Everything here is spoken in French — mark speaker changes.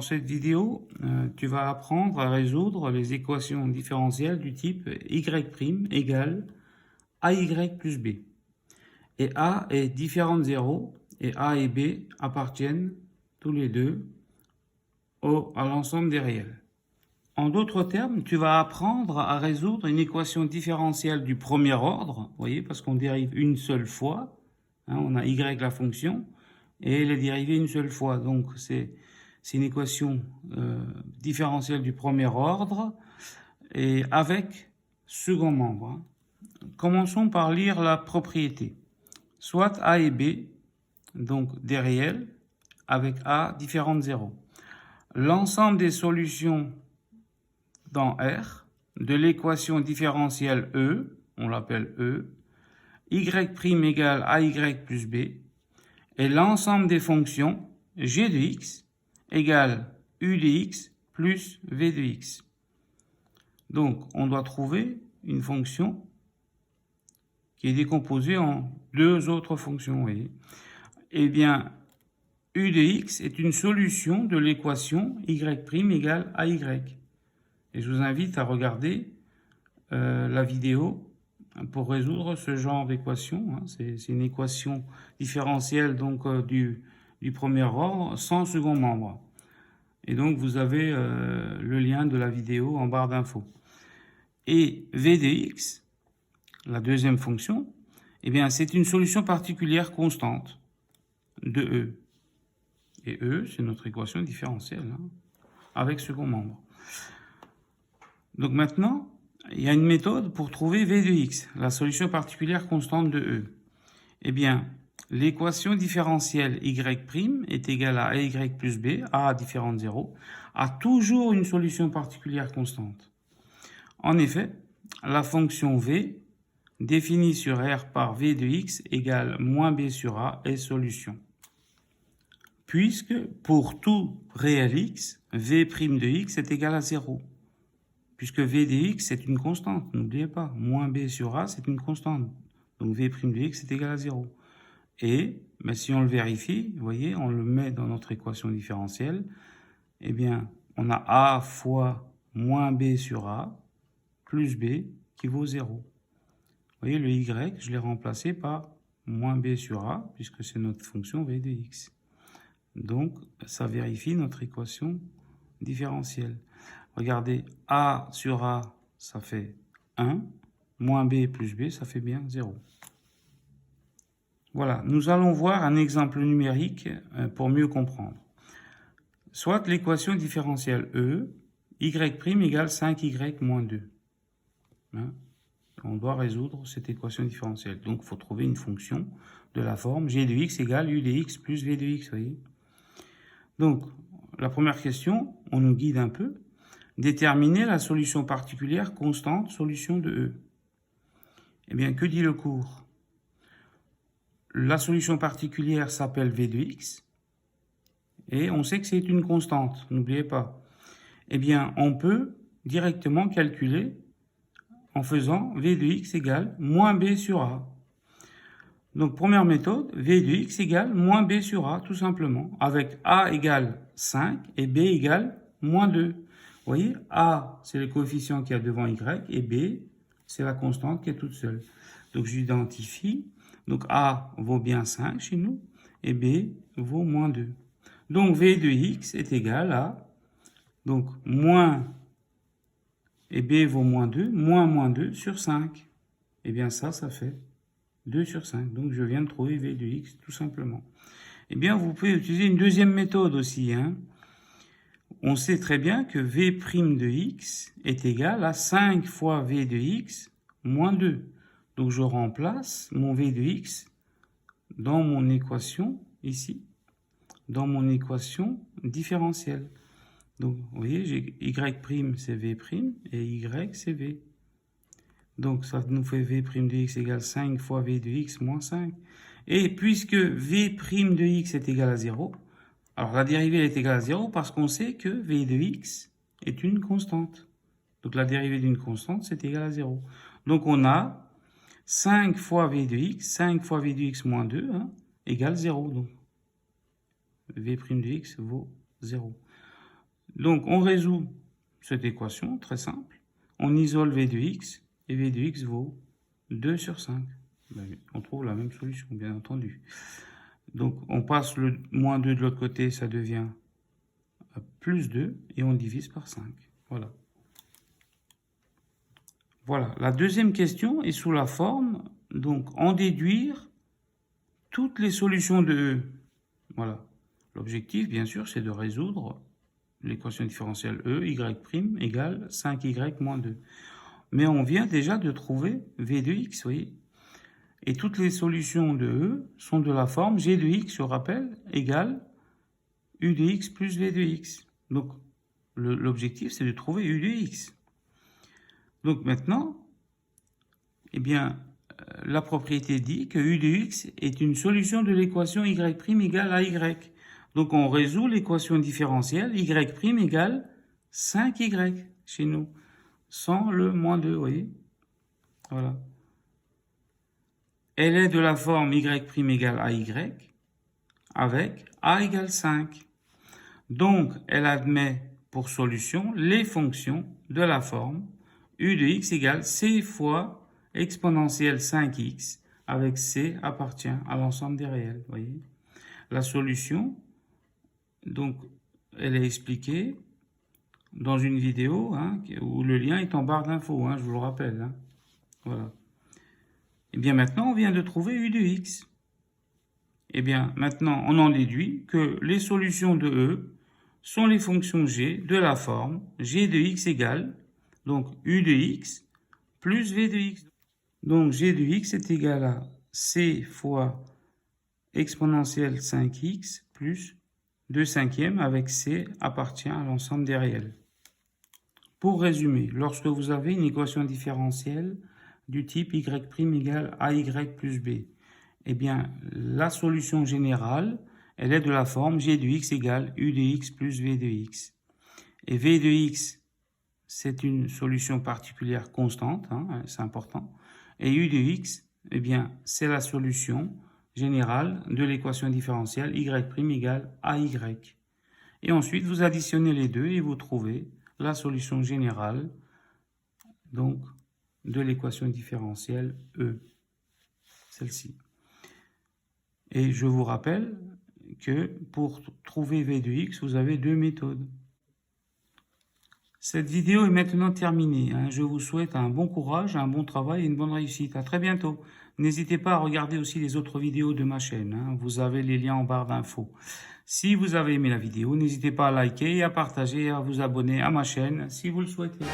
Speaker 1: Dans cette vidéo, tu vas apprendre à résoudre les équations différentielles du type y' égale AY plus B. Et A est différent de 0 et A et B appartiennent tous les deux à l'ensemble des réels. En d'autres termes, tu vas apprendre à résoudre une équation différentielle du premier ordre, vous voyez, parce qu'on dérive une seule fois, on a y la fonction, et elle est dérivée une seule fois, donc c'est une équation différentielle du premier ordre, et avec second membre. Commençons par lire la propriété. Soit A et B, donc des réels, avec A différent de 0. L'ensemble des solutions dans R de l'équation différentielle E, on l'appelle E, y' égale AY plus B, et l'ensemble des fonctions g de x égale u de x plus v de x. Donc, on doit trouver une fonction qui est décomposée en deux autres fonctions, vous voyez. Eh bien, u de x est une solution de l'équation y' égale AY. Et je vous invite à regarder la vidéo pour résoudre ce genre d'équation. C'est une équation différentielle donc du premier ordre sans second membre. Et donc vous avez le lien de la vidéo en barre d'infos. Et v de x, la deuxième fonction, eh bien c'est une solution particulière constante de E. Et E, c'est notre équation différentielle avec second membre. Donc maintenant, il y a une méthode pour trouver v de x, la solution particulière constante de E. Eh bien, l'équation différentielle y' est égale à AY plus B, A différent de 0, a toujours une solution particulière constante. En effet, la fonction v, définie sur R par v de x égale moins b sur A, est solution. Puisque pour tout réel x, v' de x est égal à 0. Puisque v de x c'est une constante, n'oubliez pas, moins b sur a c'est une constante, donc v' de x est égal à 0. Et si on le vérifie, vous voyez, on le met dans notre équation différentielle, eh bien on a a fois moins b sur a plus b qui vaut 0. Vous voyez, le y, je l'ai remplacé par moins b sur a, puisque c'est notre fonction v de x. Donc ça vérifie notre équation différentielle. Regardez, A sur A, ça fait 1, moins B plus B, ça fait bien 0. Voilà, nous allons voir un exemple numérique pour mieux comprendre. Soit l'équation différentielle E, y' égale 5y moins 2. On doit résoudre cette équation différentielle. Donc, il faut trouver une fonction de la forme g de x égale u de x plus v de x, vous voyez. Donc, la première question, on nous guide un peu. Déterminer la solution particulière constante, solution de E. Eh bien, que dit le cours? La solution particulière s'appelle v de x, et on sait que c'est une constante, n'oubliez pas. Eh bien, on peut directement calculer en faisant v de x égale moins b sur a. Donc, première méthode, v de x égale moins b sur a, tout simplement, avec a égale 5 et b égale moins 2. Vous voyez, A, c'est le coefficient qu'il y a devant Y, et B, c'est la constante qui est toute seule. Donc, j'identifie. Donc, A vaut bien 5 chez nous, et B vaut moins 2. Donc, V de X est égal à, donc, moins, et B vaut moins 2, moins 2 sur 5. Eh bien, ça fait 2 sur 5. Donc, je viens de trouver V de X, tout simplement. Eh bien, vous pouvez utiliser une deuxième méthode aussi, On sait très bien que v' de x est égal à 5 fois v de x moins 2. Donc je remplace mon v de x dans mon équation ici, dans mon équation différentielle. Donc vous voyez, j'ai y' c'est v' et y c'est v. Donc ça nous fait v' de x égale 5 fois v de x moins 5. Et puisque v' de x est égal à 0, alors la dérivée est égale à 0 parce qu'on sait que v de x est une constante. Donc la dérivée d'une constante, c'est égal à 0. Donc on a 5 fois v de x moins 2 égale 0. Donc v' de x vaut 0. Donc, on résout cette équation, très simple. On isole v de x, et v de x vaut 2 sur 5. On trouve la même solution, bien entendu. Donc, on passe le moins 2 de l'autre côté, ça devient plus 2, et on divise par 5. Voilà. Voilà. La deuxième question est sous la forme, donc, en déduire toutes les solutions de E. Voilà. L'objectif, bien sûr, c'est de résoudre l'équation différentielle E, y' égale 5y moins 2. Mais on vient déjà de trouver v de x, vous voyez. Et toutes les solutions de E sont de la forme g de x, je rappelle, égale u de x plus v de x. Donc, l'objectif, c'est de trouver u de x. Donc maintenant, eh bien, la propriété dit que u de x est une solution de l'équation y' égale à y. Donc on résout l'équation différentielle y' égale 5y chez nous, sans le moins 2, vous voyez. Voilà. Elle est de la forme y' égale à y, avec a égale 5. Donc elle admet pour solution les fonctions de la forme u de x égale c fois exponentielle 5x, avec c appartient à l'ensemble des réels, vous voyez. La solution, donc, elle est expliquée dans une vidéo, où le lien est en barre d'infos, je vous le rappelle. Voilà. Et bien maintenant, on vient de trouver u de x. Et bien maintenant, on en déduit que les solutions de E sont les fonctions g de la forme g de x égale, donc u de x plus v de x. Donc g de x est égal à c fois exponentielle 5x plus 2 cinquièmes avec c appartient à l'ensemble des réels. Pour résumer, lorsque vous avez une équation différentielle du type y' égale ay plus b, eh bien la solution générale, elle est de la forme g de x égale u de x plus v de x. Et v de x, c'est une solution particulière constante, c'est important. Et u de x, eh bien c'est la solution générale de l'équation différentielle y' égale à y. Et ensuite, vous additionnez les deux et vous trouvez la solution générale donc de l'équation différentielle E, celle-ci. Et je vous rappelle que pour trouver v de x, vous avez deux méthodes. Cette vidéo est maintenant terminée. Je vous souhaite un bon courage, un bon travail et une bonne réussite. À très bientôt. N'hésitez pas à regarder aussi les autres vidéos de ma chaîne. Vous avez les liens en barre d'infos. Si vous avez aimé la vidéo, n'hésitez pas à liker et à partager et à vous abonner à ma chaîne si vous le souhaitez.